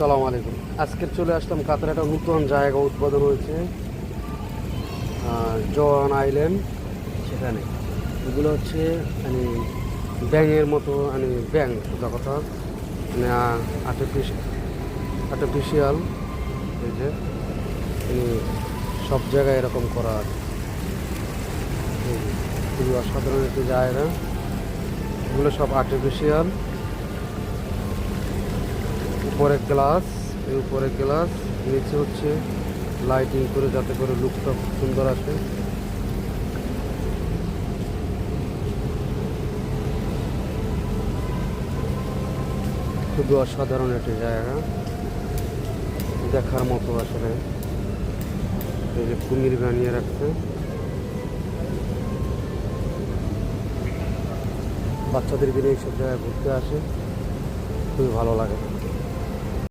সালাম আলাইকুম। আজকে চলে আসলাম কাতারে, একটা নতুন জায়গা উদ্বোধন হয়েছে, জন আইল্যান্ড। সেখানে এগুলো হচ্ছে মানে ব্যাঙের মতো, মানে ব্যাঙ সোজা কথা, মানে আর্টিফিশিয়াল। এই যে মানে সব জায়গায় এরকম করা আছে। খুবই অসাধারণ একটি জায়গা। এগুলো সব আর্টিফিশিয়াল। উপরে গ্লাস, এই উপরে গ্লাস, নিচে হচ্ছে লাইটিং করে যাতে করে লুকটা খুব সুন্দর আসে। খুবই অসাধারণ একটি জায়গা, দেখার মতো আসলে। এই যে কুমির বানিয়ে রাখছে, বাচ্চাদের দিনে এইসব জায়গায় ঘুরতে আসে, খুবই ভালো লাগে।